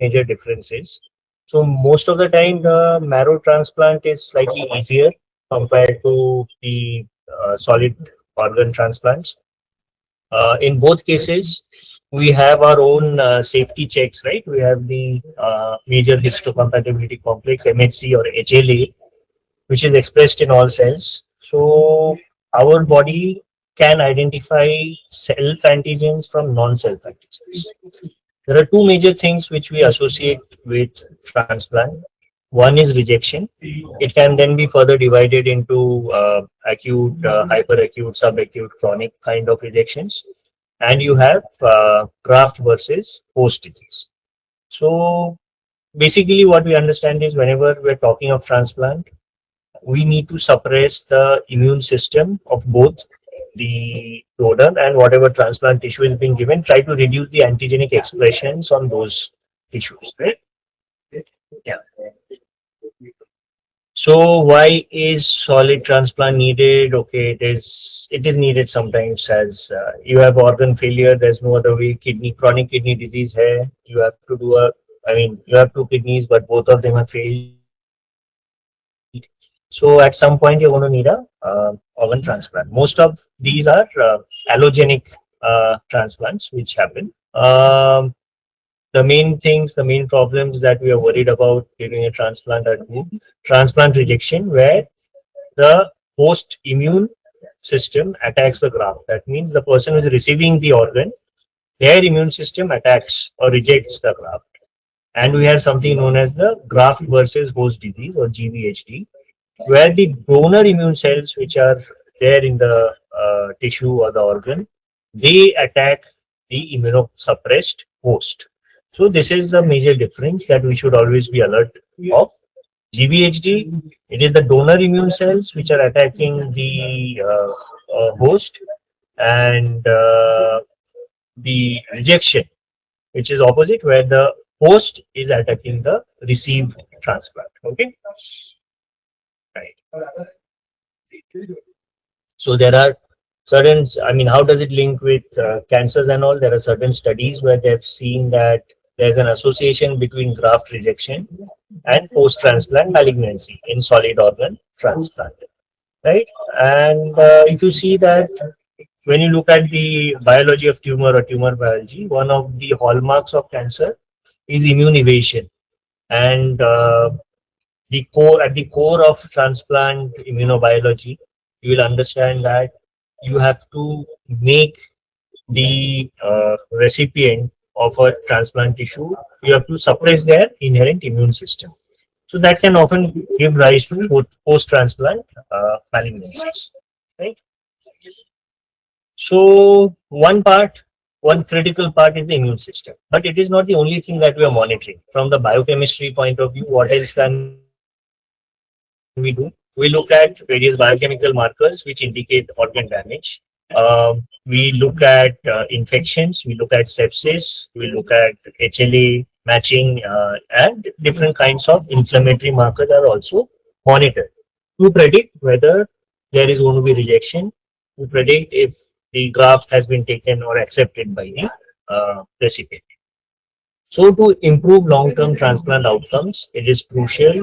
major differences. So most of the time, the marrow transplant is slightly easier compared to the solid organ transplants. In both cases, we have our own safety checks, right? We have the major histocompatibility complex, MHC or HLA, which is expressed in all cells. So our body can identify self antigens from non-self antigens. There are two major things which we associate with transplant. One is rejection. It can then be further divided into acute, hyperacute, subacute, chronic kind of rejections. And you have graft versus host disease. So basically, what we understand is whenever we're talking of transplant, we need to suppress the immune system of both the donor and whatever transplant tissue is being given, try to reduce the antigenic expressions on those tissues, right? Yeah. So why is solid transplant needed? Okay, it is needed sometimes as you have organ failure. There's no other way. Chronic kidney disease hai. You have to do a. I mean, you have two kidneys, but both of them have failed. So at some point, you're going to need a organ transplant. Most of these are allogenic transplants which happen. The main things, the main problems that we are worried about during a transplant are two. Transplant rejection, where the host immune system attacks the graft. That means the person who is receiving the organ, their immune system attacks or rejects the graft. And we have something known as the graft versus host disease or GVHD, where the donor immune cells, which are there in the tissue or the organ, they attack the immunosuppressed host. So this is the major difference that we should always be alert of. GVHD, it is the donor immune cells which are attacking the host, and the rejection, which is opposite, where the host is attacking the received transplant. Okay, right. So there are certain, I mean, how does it link with cancers and all? There are certain studies where they've seen that there's an association between graft rejection and post-transplant malignancy in solid organ transplant, right? And if you see that when you look at the biology of tumor or tumor biology, one of the hallmarks of cancer is immune evasion. And at the core of transplant immunobiology, you will understand that you have to make the recipient of a transplant tissue, you have to suppress their inherent immune system. So that can often give rise to post-transplant malignancies, right? So one critical part is the immune system, but it is not the only thing that we are monitoring. From the biochemistry point of view, what else can we do? We look at various biochemical markers which indicate organ damage. We look at infections, we look at sepsis, we look at HLA matching, and different kinds of inflammatory markers are also monitored to predict whether there is going to be rejection, to predict if the graft has been taken or accepted by the recipient. So to improve long-term transplant outcomes, it is crucial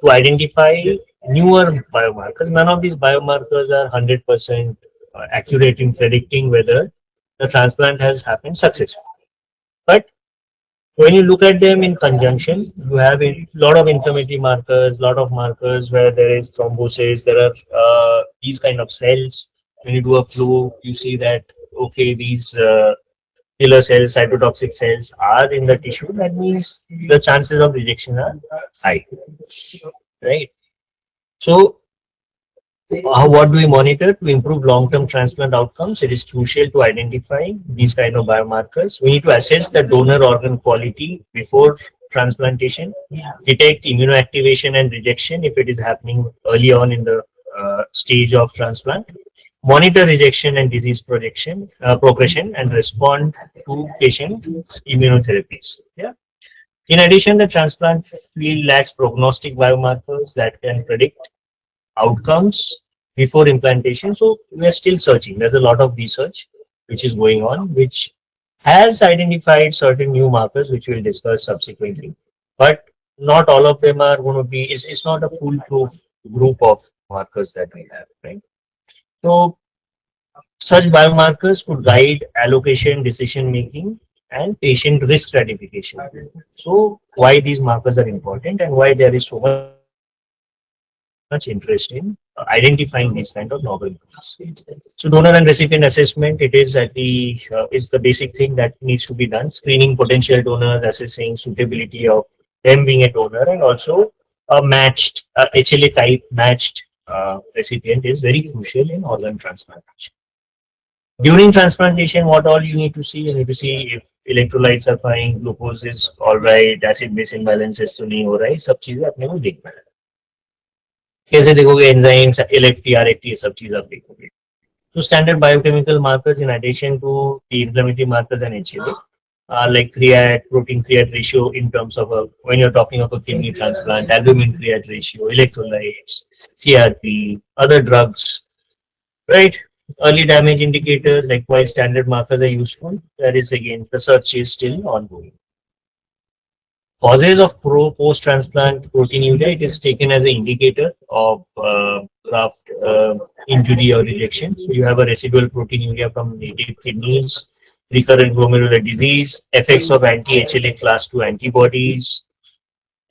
to identify newer biomarkers. None of these biomarkers are 100% accurate in predicting whether the transplant has happened successfully. But when you look at them in conjunction, you have a lot of inflammatory markers, lot of markers where there is thrombosis, there are these kind of cells. When you do a flow, you see that, okay, these killer cells, cytotoxic cells are in the tissue. That means the chances of rejection are high, right? So what do we monitor to improve long-term transplant outcomes? It is crucial to identify these kind of biomarkers. We need to assess the donor organ quality before transplantation, detect immunoactivation and rejection if it is happening early on in the stage of transplant, monitor rejection and disease progression, and respond to patient immunotherapies. Yeah. In addition, the transplant field lacks prognostic biomarkers that can predict outcomes before implantation. So we are still searching. There's a lot of research which is going on, which has identified certain new markers, which we'll discuss subsequently. But not all of them are going to be, it's not a foolproof group of markers that we have, right? So such biomarkers could guide allocation, decision making, and patient risk stratification. So why these markers are important and why there is so much interest in identifying these kind of novel markers. So donor and recipient assessment, it is at is the basic thing that needs to be done. Screening potential donors, assessing suitability of them being a donor, and also a matched HLA type matched recipient is very crucial in organ transplantation. During transplantation, what all you need to see? You need to see if electrolytes are fine, glucose is all right, acid base imbalances तो नहीं हो रहा है, सब चीजें अपने को देखना है. कैसे देखोगे एंजाइम्स LFT RFT ये सब चीज आप देखोगे. So standard biochemical markers in addition to the inflammatory markers and HLA like create protein create ratio in terms of when you're talking of a kidney transplant, albumin create ratio, electrolytes, CRP, other drugs, right? Early damage indicators, like while standard markers are useful, that is again the search is still ongoing. Causes of post-transplant proteinuria, it is taken as an indicator of graft injury or rejection. So you have a residual proteinuria from native kidneys, recurrent glomerular disease, effects of anti-HLA class 2 antibodies,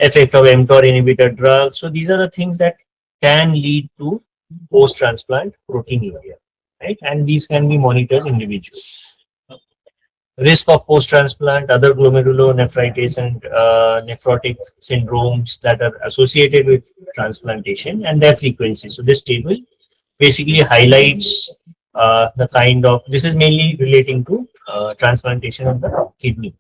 effect of mTOR inhibitor drugs. So these are the things that can lead to post-transplant proteinuria, right? And these can be monitored individually. Risk of post-transplant, other glomerulonephritis and nephrotic syndromes that are associated with transplantation and their frequency. So this table basically highlights the kind of, this is mainly relating to transplantation of the kidney.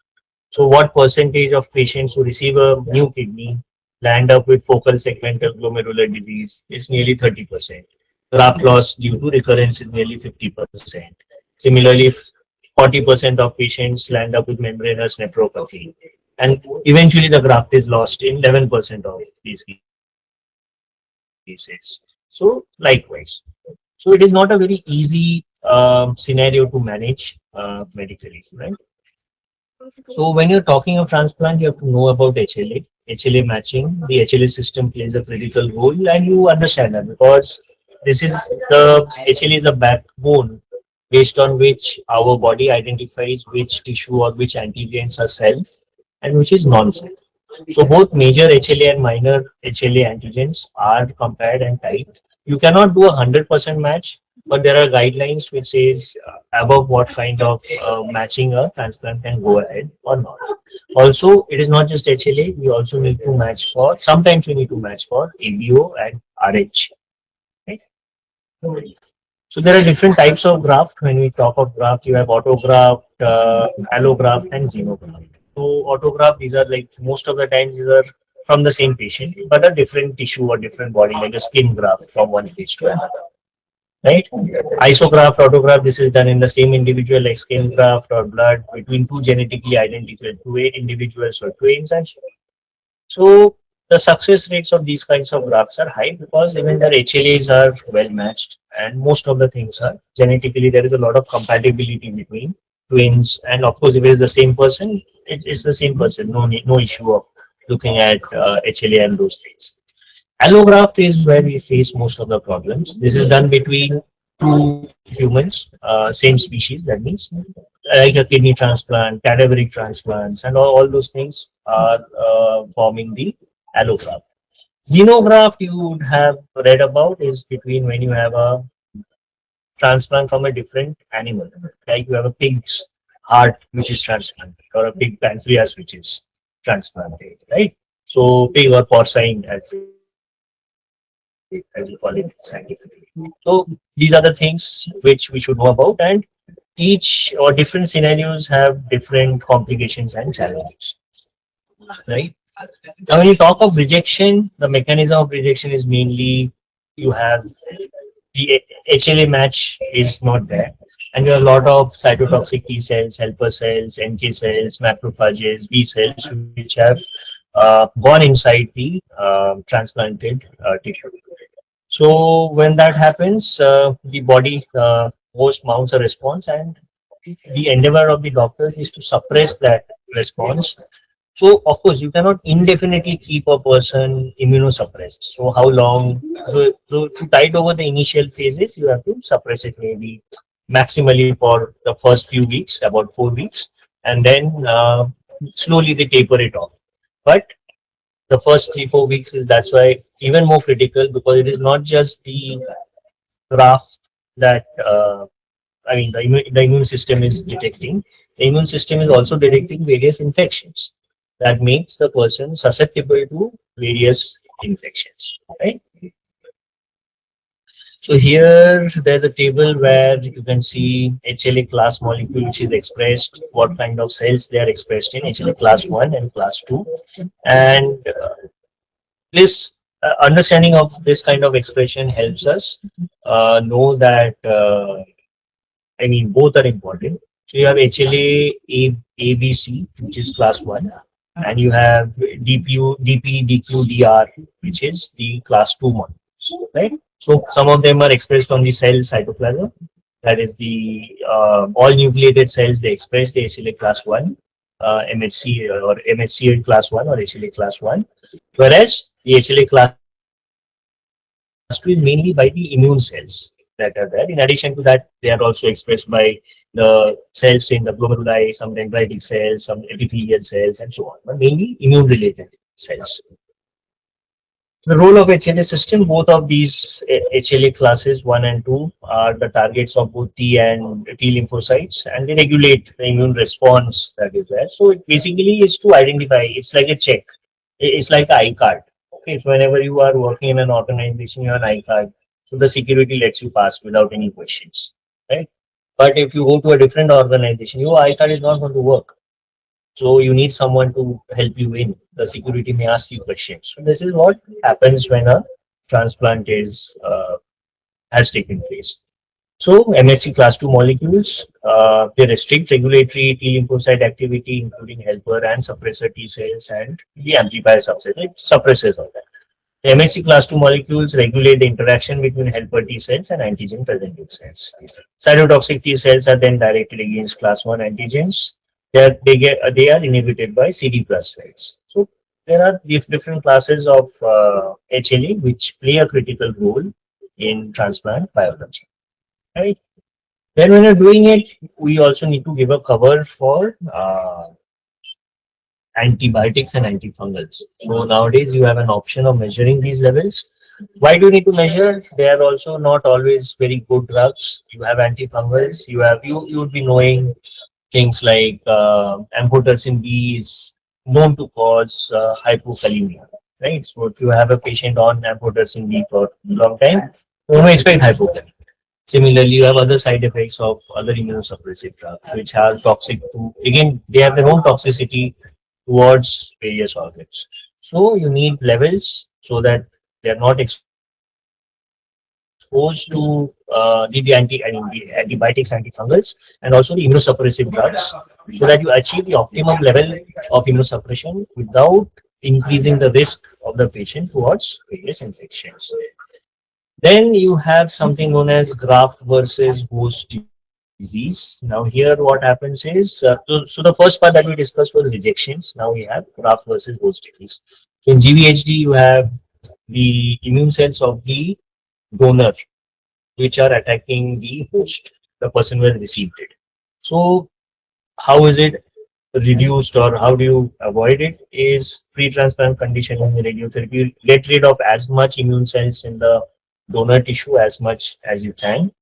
So what percentage of patients who receive a new kidney land up with focal segmental glomerular disease is nearly 30%. Graft loss due to recurrence is nearly 50%. Similarly, 40% of patients land up with membranous nephropathy. And eventually the graft is lost in 11% of these cases. So likewise. So it is not a very easy scenario to manage medically, right? So when you're talking of transplant, you have to know about HLA, HLA matching. The HLA system plays a critical role, and you understand that because this is the HLA is the backbone based on which our body identifies which tissue or which antigens are self and which is non-self. So both major HLA and minor HLA antigens are compared and typed. You cannot do 100% match, but there are guidelines which says above what kind of matching a transplant can go ahead or not. Also, it is not just HLA. We also need to match for. Sometimes we need to match for ABO and RH. Right? So there are different types of graft. When we talk of graft, you have autograft, allograft, and xenograft. So autograft, these are like most of the times these are from the same patient, but a different tissue or different body, like a skin graft from one case to another. Right? Isograft, autograft, this is done in the same individual, like skin graft or blood between two genetically identical two individuals or twins, and so on. So the success rates of these kinds of grafts are high because even their HLAs are well matched, and most of the things are genetically there is a lot of compatibility between twins, and of course if it is the same person, it is the same person. No issue of looking at HLA and those things. Allograft is where we face most of the problems. This is done between two humans, same species. That means like a kidney transplant, cadaveric transplants, and all those things are forming the allograft. Xenograft you would have read about is between when you have a transplant from a different animal, like you have a pig's heart which is transplanted or a pig pancreas which is transplanted, right? So pig or porcine as you call it scientifically. So these are the things which we should know about, and each or different scenarios have different complications and challenges, right? Now, when you talk of rejection, the mechanism of rejection is mainly you have the HLA match is not there, and you have a lot of cytotoxic T cells, helper cells, NK cells, macrophages, B cells, which have gone inside the transplanted tissue. So when that happens, the body host mounts a response and the endeavor of the doctors is to suppress that response. So of course you cannot indefinitely keep a person immunosuppressed. So how long? So to tide over the initial phases, you have to suppress it maybe maximally for the first few weeks, about 4 weeks, and then slowly they taper it off. But the first 3 4 weeks is that's why even more critical, because it is not just the graft that the immune system is detecting. The immune system is also detecting various infections that makes the person susceptible to various infections. Right. So here there's a table where you can see HLA class molecule which is expressed, what kind of cells they are expressed in HLA class 1 and class 2, and this understanding of this kind of expression helps us know that both are important. So you have HLA ABC, which is class 1, and you have DP, which is the class 2 molecules, right? So some of them are expressed on the cell cytoplasm. That is the all nucleated cells, they express the HLA class 1, MHC or MHCl class 1 or HLA class 1, whereas the HLA class 2 is mainly by the immune cells that are there. In addition to that, they are also expressed by the cells in the glomeruli, some dendritic cells, some epithelial cells, and so on, but mainly immune related cells. The role of HLA system, both of these HLA classes 1 and 2 are the targets of both T and T lymphocytes, and they regulate the immune response that is there. So it basically is to identify, it's like a check, it's like an eye card. Okay, so whenever you are working in an organization, you have an eye card, so the security lets you pass without any questions, right? But if you go to a different organization, your eye card is not going to work. So you need someone to help you in. The security may ask you questions. So this is what happens when a transplant is has taken place. So MHC class 2 molecules, they restrict regulatory T lymphocyte activity, including helper and suppressor T cells and the amplifier subset. It suppresses all that. The MHC class 2 molecules regulate the interaction between helper T cells and antigen presenting cells. Cytotoxic T cells are then directed against class 1 antigens. They are inhibited by CD plus cells. So there are different classes of HLA which play a critical role in transplant biology. Right. Then when you're doing it, we also need to give a cover for antibiotics and antifungals. So nowadays you have an option of measuring these levels. Why do you need to measure? They are also not always very good drugs. You have antifungals. You would be knowing things like amphotericin B is known to cause hypokalemia, right? So if you have a patient on amphotericin B for a long time, you may expect hypokalemia. Similarly, you have other side effects of other immunosuppressive drugs, which are toxic to, again, they have their own toxicity towards various organs. So you need levels so that they are not exposed to the antibiotics, antifungals, and also the immunosuppressive drugs, so that you achieve the optimum level of immunosuppression without increasing the risk of the patient towards various infections. Then you have something known as graft versus host disease. Now here what happens is, so the first part that we discussed was rejections. Now we have graft versus host disease. In GVHD you have the immune cells of the donor which are attacking the host, the person who has received it. So how is it reduced or how do you avoid it? Is pre-transplant conditioning radiotherapy. Get rid of as much immune cells in the donor tissue as much as you can.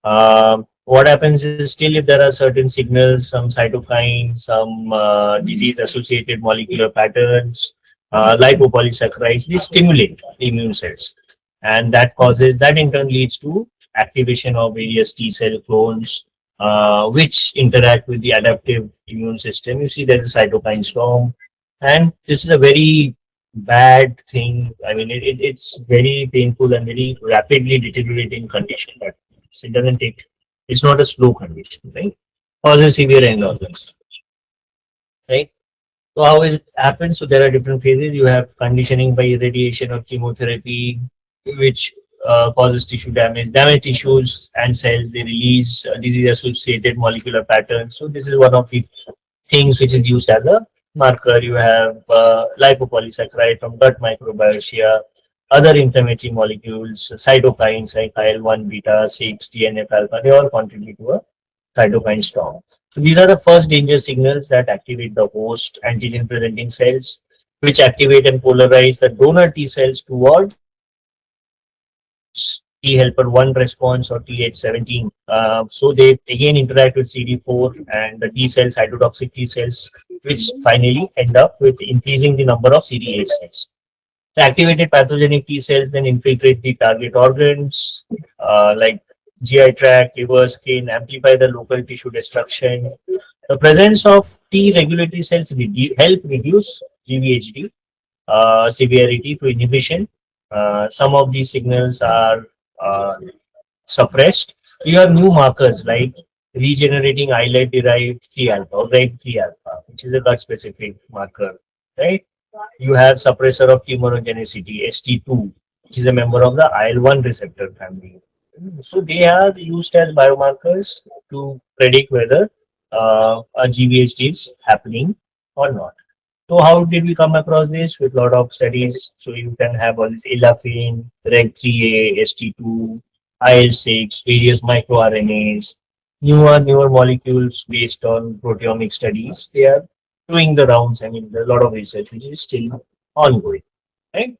What happens is still if there are certain signals, some cytokines, some disease-associated molecular patterns, lipopolysaccharides, they stimulate the immune cells, and that in turn leads to activation of various T cell clones, which interact with the adaptive immune system. You see, there's a cytokine storm, and this is a very bad thing. It's very painful and very rapidly deteriorating condition. That it doesn't take. It's not a slow condition, right? Causes severe end organs, right? So how it happens? So there are different phases. You have conditioning by irradiation or chemotherapy, which causes tissue damage. Damaged tissues and cells, they release disease-associated molecular patterns. So this is one of the things which is used as a marker. You have lipopolysaccharide from gut microbiota, other inflammatory molecules, cytokines like IL-1 beta, 6, TNF alpha, they all contribute to a cytokine storm. So these are the first danger signals that activate the host antigen presenting cells, which activate and polarize the donor T cells towards T helper 1 response or Th17. So they again interact with CD4 and the T cells, cytotoxic T cells, which finally end up with increasing the number of CD8 cells. The activated pathogenic T cells then infiltrate the target organs like GI tract, liver, skin, amplify the local tissue destruction. The presence of T regulatory cells help reduce GVHD severity through inhibition. Some of these signals are uh, suppressed. You have new markers like regenerating islet derived 3 alpha or reg 3 alpha, which is a gut specific marker, right? You have suppressor of tumorigenicity, ST2, which is a member of the IL-1 receptor family. So they are used as biomarkers to predict whether a GVHD is happening or not. So how did we come across this? With a lot of studies. So you can have all this elafine, reg3a, ST2, IL-6, various microRNAs, newer molecules based on proteomic studies. They are doing the rounds. I mean, there's a lot of research which is still ongoing, right?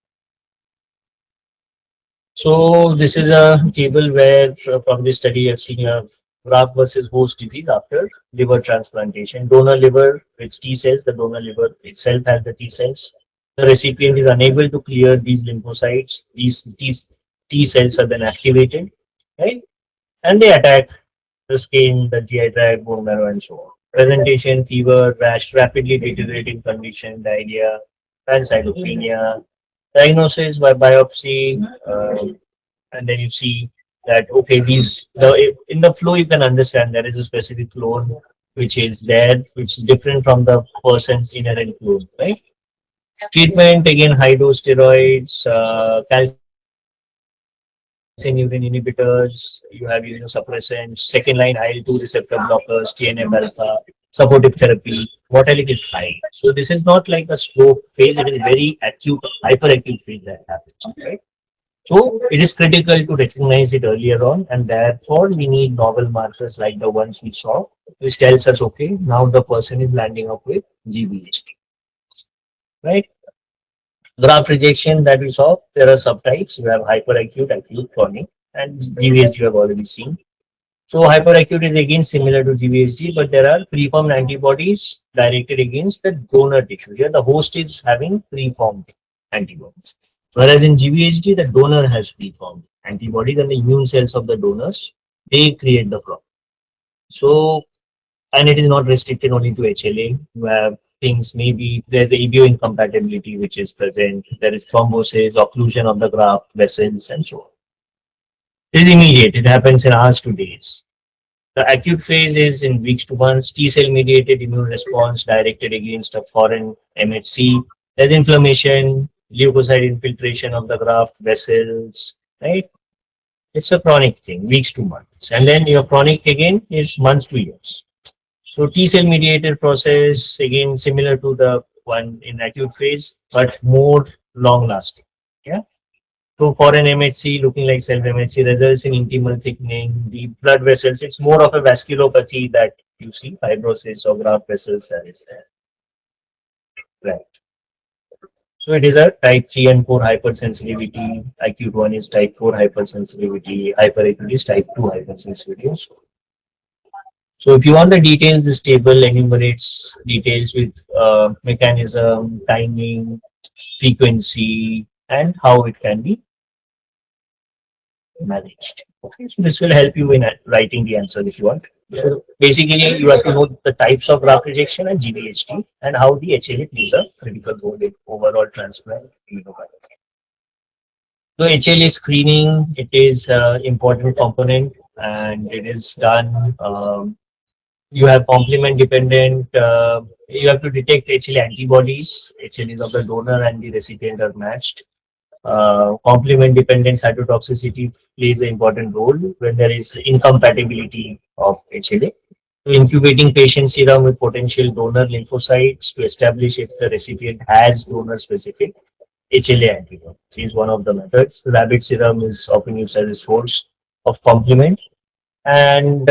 So this is a table where from this study I've seen a graft versus host disease after liver transplantation. Donor liver with T cells, the donor liver itself has the T cells. The recipient is unable to clear these lymphocytes. These T cells are then activated, right? And they attack the skin, the GI tract, bone marrow, and so on. Presentation, fever, rash, rapidly deteriorating condition, diarrhea, pancytopenia. Diagnosis by biopsy, and then you see that okay, in the flow you can understand there is a specific clone which is there, which is different from the person's inherent clone, right? Treatment again, high dose steroids, calcineurin inhibitors, you have immunosuppressants, second line IL-2 receptor blockers, TNF alpha, supportive therapy. Mortality is high. So this is not like a slow phase, it is very acute, hyperacute phase that happens, right? So it is critical to recognize it earlier on, and therefore we need novel markers like the ones we saw, which tells us okay, now the person is landing up with GVHD, right? Graft rejection that we saw, there are subtypes. You have hyperacute, acute, chronic, and GVHD you have already seen. So hyperacute is again similar to GVHD, but there are preformed antibodies directed against the donor tissue. Here the host is having preformed antibodies. Whereas in GVHD, the donor has preformed antibodies and the immune cells of the donors, they create the problem. So, and it is not restricted only to HLA. You have things, maybe there's a EBO incompatibility which is present. There is thrombosis, occlusion of the graft vessels, and so on. It is immediate. It happens in hours to days. The acute phase is in weeks to months. T cell mediated immune response directed against a foreign MHC. There's inflammation, leukocyte infiltration of the graft vessels, right? It's a chronic thing, weeks to months. And then your chronic again is months to years. So T cell mediated process, again, similar to the one in acute phase, but more long lasting. Yeah. So for an MHC, looking like self MHC results in intimal thickening, the blood vessels, it's more of a vasculopathy that you see, fibrosis or graft vessels that is there. Right. So it is a type 3 and 4 hypersensitivity. Acute one is type 4 hypersensitivity. Hyperacute is type 2 hypersensitivity. So if you want the details, this table enumerates details with mechanism, timing, frequency, and how it can be managed. Okay, so this will help you in writing the answer if you want. So basically, you have to know the types of graft rejection and GVHD and how the HLA plays a critical role in overall transplant. So HLA screening, it is an important component and it is done. You have complement dependent, you have to detect HLA antibodies. HLAs of the donor and the recipient are matched. Complement dependent cytotoxicity plays an important role when there is incompatibility of HLA. So incubating patient serum with potential donor lymphocytes to establish if the recipient has donor specific HLA antibody is one of the methods. Rabbit serum is often used as a source of complement, and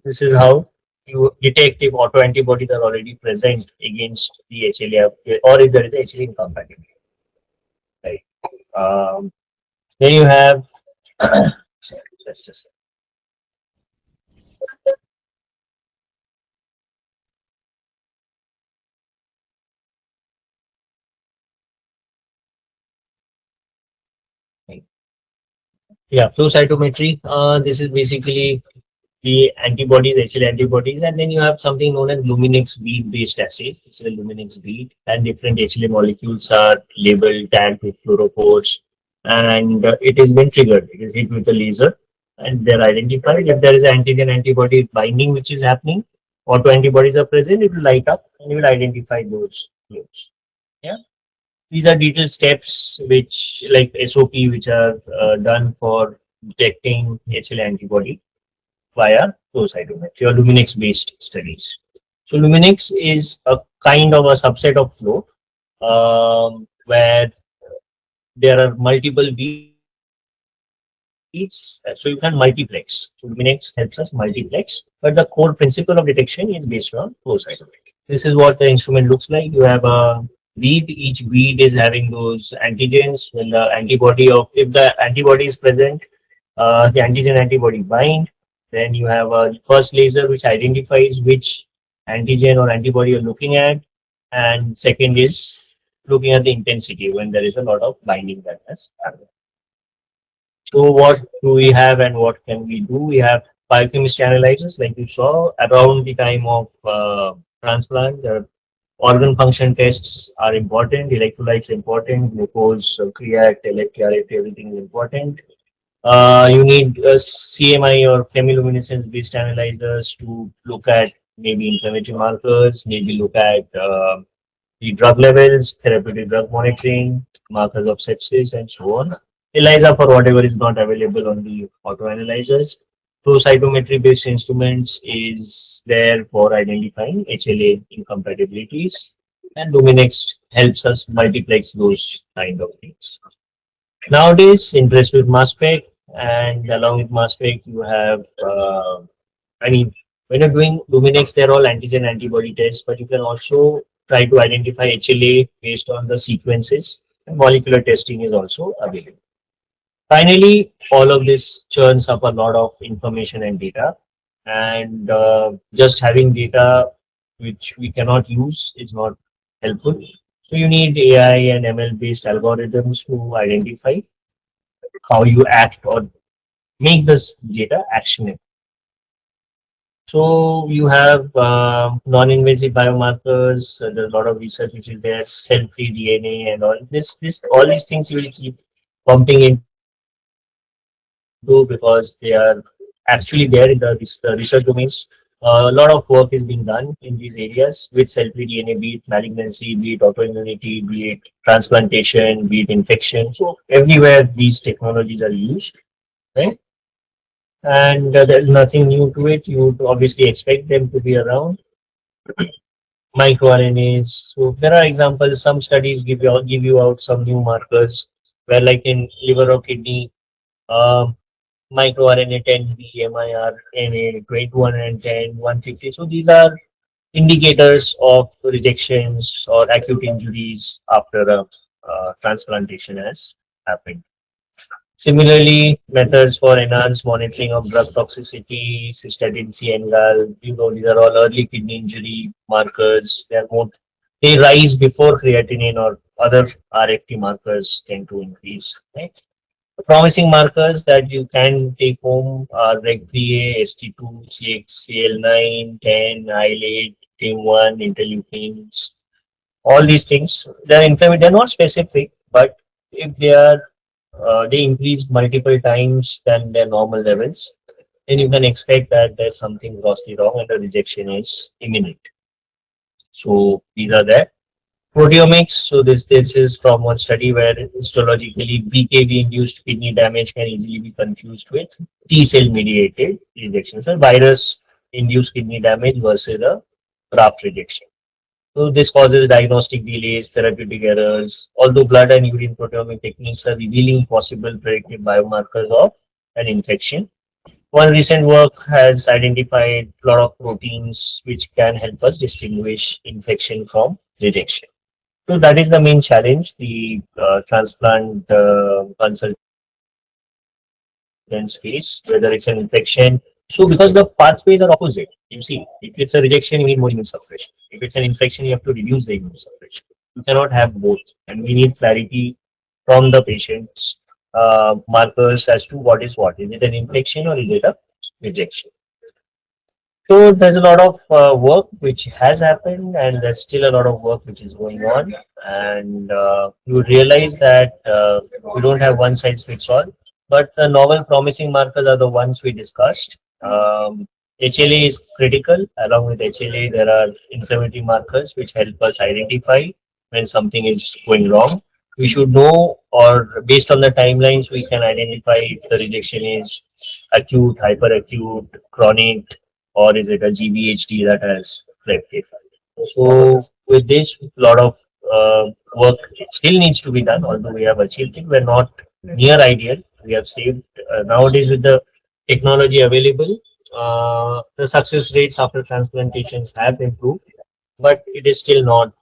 this is how you detect if autoantibodies are already present against the HLA or if there is HLA incompatibility. Right. Um, then you have sorry, just yeah, flow cytometry. This is basically the antibodies, HLA antibodies, and then you have something known as Luminix bead-based assays. This is a Luminix bead, and different HLA molecules are labeled, tagged with fluorophores, and it is then triggered. It is hit with a laser, and they're identified. If there is antigen-antibody binding which is happening, autoantibodies are present, it will light up, and you will identify those clones. Yeah. These are detailed steps which, like SOP, which are done for detecting HLA antibody via flow cytometry or Luminix based studies. So Luminix is a kind of a subset of flow where there are multiple beats. So you can multiplex. So Luminix helps us multiplex, but the core principle of detection is based on flow cytometry. This is what the instrument looks like. You have a bead. Each bead is having those antigens. When the antibody of if the antibody is present, the antigen antibody bind. Then you have a first laser which identifies which antigen or antibody you're looking at, and second is looking at the intensity when there is a lot of binding that has happened. So what do we have and what can we do? We have biochemistry analyzers, like you saw around the time of transplant. Organ function tests are important. Electrolytes important. Glucose, creat, electrolyte, everything is important. You need CMI or chemiluminescence based analyzers to look at maybe inflammatory markers, maybe look at the drug levels, therapeutic drug monitoring, markers of sepsis, and so on. ELISA for whatever is not available on the autoanalyzers. Flow cytometry based instruments is there for identifying HLA incompatibilities, and Luminex helps us multiplex those kind of things. Nowadays, interest with mass spec, and along with mass spec, you have, I mean, when you're doing Luminex, they're all antigen antibody tests, but you can also try to identify HLA based on the sequences, and molecular testing is also available. Finally, all of this churns up a lot of information and data, and just having data which we cannot use is not helpful. So you need AI and ML based algorithms to identify how you act or make this data actionable. So you have non-invasive biomarkers. There's a lot of research which is there, cell-free DNA, and all all these things you will keep pumping into because they are actually there in the research domains. A lot of work is being done in these areas with cell-free DNA, be it malignancy, be it autoimmunity, be it transplantation, be it infection. So everywhere these technologies are used, right? And there's nothing new to it. You would obviously expect them to be around. MicroRNAs. So there are examples. Some studies give you out some new markers, where like in liver or kidney, um, microRNA 10B, miRNA 2110, 150. So these are indicators of rejections or acute injuries after a transplantation has happened. Similarly, methods for enhanced monitoring of drug toxicity, cystatin C and GAL, these are all early kidney injury markers. They rise before creatinine or other RFT markers tend to increase. Right? Promising markers that you can take home are REG3A, ST2, CX, CL9, 10, IL8, TIM1, interleukins, all these things. They're not specific, but if they increase multiple times than their normal levels, then you can expect that there's something grossly wrong and the rejection is imminent. So these are there. Proteomics. So this is from one study where histologically BKV induced kidney damage can easily be confused with T cell mediated rejection. So virus induced kidney damage versus a graft rejection. So this causes diagnostic delays, therapeutic errors. Although blood and urine proteomic techniques are revealing possible predictive biomarkers of an infection, one recent work has identified a lot of proteins which can help us distinguish infection from rejection. So that is the main challenge the transplant consultants face, whether it's an infection. So because the pathways are opposite, you see, if it's a rejection, you need more immune suppression. If it's an infection, you have to reduce the immune suppression. You cannot have both, and we need clarity from the patients markers as to what is what. Is it an infection or is it a rejection? So there's a lot of work which has happened, and there's still a lot of work which is going on. And you would realize that we don't have one size fits all. But the novel promising markers are the ones we discussed. HLA is critical. Along with HLA, there are inflammatory markers which help us identify when something is going wrong. We should know, or based on the timelines, we can identify if the rejection is acute, hyperacute, chronic, or is it a GVHD that has rectified? So with this, a lot of work still needs to be done. Although we have achieved it, we're not near ideal. We have saved nowadays with the technology available. The success rates after transplantations have improved, but it is still not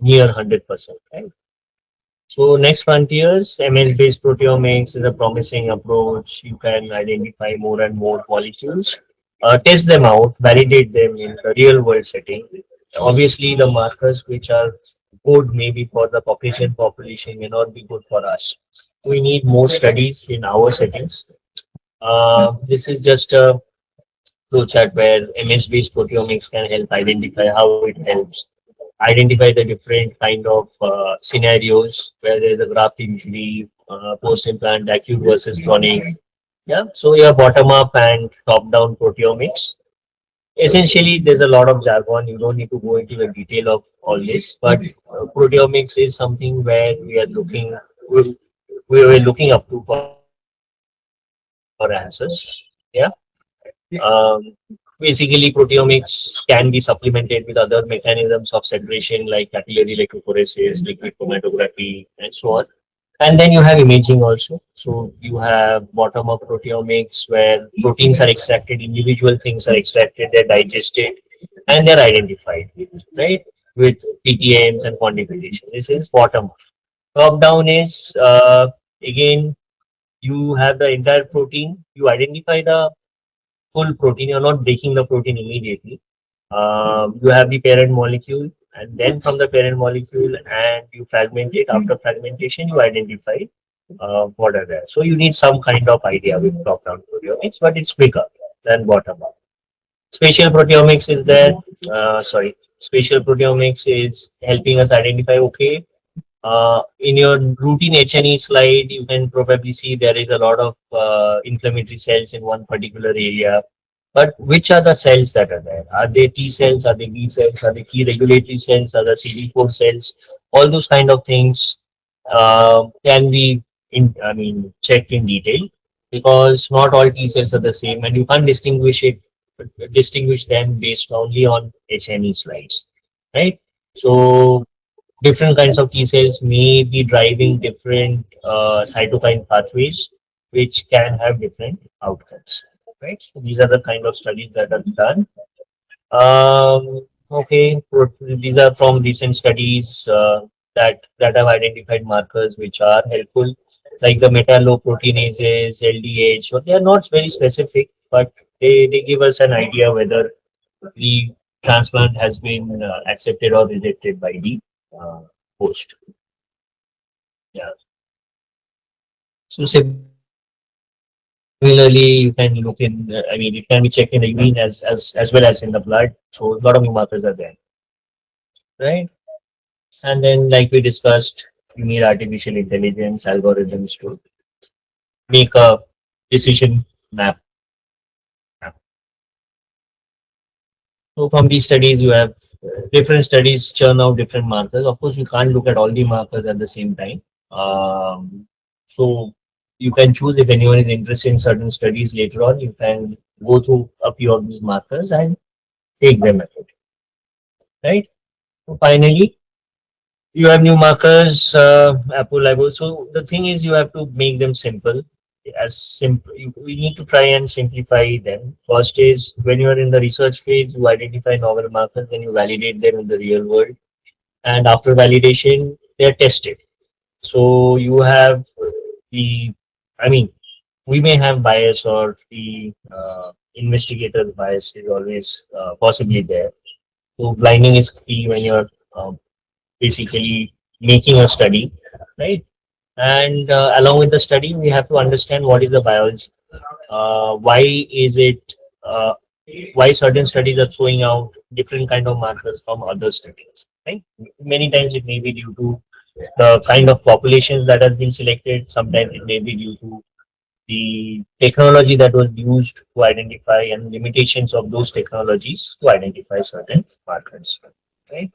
near 100%. Right? So next frontiers, MS-based proteomics is a promising approach. You can identify more and more molecules, test them out, validate them in the real world setting. Obviously, the markers which are good maybe for the Caucasian population may not be good for us. We need more studies in our settings. This is just a flowchart where MS-based proteomics can help identify how it helps identify the different kind of scenarios where there's a graft injury, post-implant, acute versus chronic. Yeah, so your bottom up and top down proteomics. Essentially, there's a lot of jargon. You don't need to go into the detail of all this, but proteomics is something where we, we were looking up to for answers. Yeah. Um, Basically, proteomics can be supplemented with other mechanisms of separation like capillary electrophoresis, liquid chromatography, and so on. And then you have imaging also. So you have bottom-up proteomics where proteins are extracted, individual things are extracted, they're digested, and they're identified, right? With PTMs and quantification. This is bottom. Top down is again you have the entire protein. You identify the full protein. You're not breaking the protein immediately. You have the parent molecule, and then from the parent molecule, and you fragment it. After fragmentation, you identify what are there. So you need some kind of idea with top-down proteomics, but it's quicker than bottom-up. Spatial proteomics is there. Spatial proteomics is helping us identify. Okay, in your routine H&E slide, you can probably see there is a lot of inflammatory cells in one particular area. But which are the cells that are there? Are they T cells? Are they B cells? Are they key regulatory cells? Are they CD4 cells? All those kind of things can be, checked in detail because not all T cells are the same, and you can't distinguish them based only on H&E slides, right? So different kinds of T cells may be driving different cytokine pathways, which can have different outcomes. Right. So these are the kind of studies that are done. Okay, these are from recent studies that have identified markers which are helpful, like the metalloproteinases, LDH. But they are not very specific, but they give us an idea whether the transplant has been accepted or rejected by the uh, host. Yeah. So similarly, you can look in. It can be checked in the urine as well as in the blood. So a lot of new markers are there, right? And then, like we discussed, you need artificial intelligence algorithms to make a decision map. So from these studies, you have different studies churn out different markers. Of course, you can't look at all the markers at the same time. So you can choose if anyone is interested in certain studies later on. You can go through a few of these markers and take them at it, right? So finally, you have new markers, Apple, Libo. So the thing is, you have to make them simple. As simple, we need to try and simplify them. First is when you are in the research phase, you identify novel markers, then you validate them in the real world, and after validation, they are tested. So you have the, I mean, we may have bias or the investigator bias is always possibly there. So blinding is key when you're basically making a study, right? And along with the study, we have to understand what is the biology. Why is it? Why certain studies are throwing out different kind of markers from other studies? Right? Many times it may be due to the kind of populations that have been selected. Sometimes it may be due to the technology that was used to identify and limitations of those technologies to identify certain markers. Right?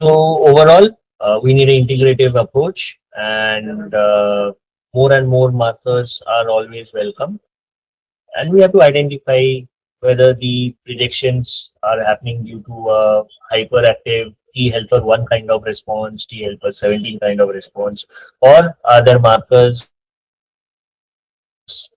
So overall, we need an integrative approach, and more markers are always welcome. And we have to identify whether the predictions are happening due to a hyperactive T helper 1 kind of response, T helper 17 kind of response, or other markers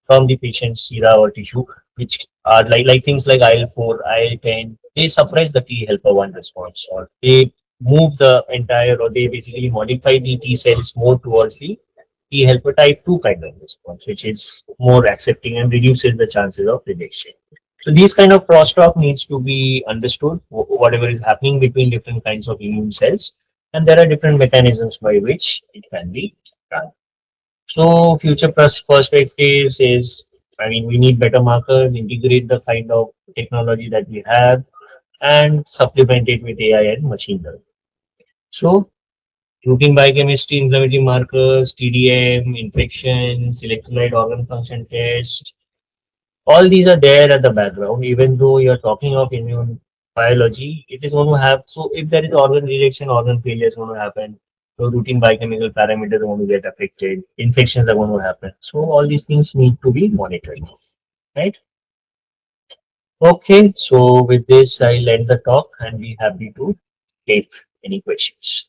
from the patient's sera or tissue, which are like things like IL-4, IL-10. They suppress the T helper 1 response, or they move the entire, or they basically modify the T cells more towards the T helper type 2 kind of response, which is more accepting and reduces the chances of rejection. So these kind of crosstalk needs to be understood, whatever is happening between different kinds of immune cells, and there are different mechanisms by which it can be done. So future perspectives is, I mean, we need better markers, integrate the kind of technology that we have, and supplement it with AI and machine learning. So routine biochemistry, inflammatory markers, TDM, infections, electrolyte organ function test, all these are there at the background. Even though you're talking of immune biology, it is going to have, so if there is organ rejection, organ failure is going to happen. So routine biochemical parameters are going to get affected, infections are going to happen. So all these things need to be monitored, right? Okay, so with this, I'll end the talk and be happy to take any questions.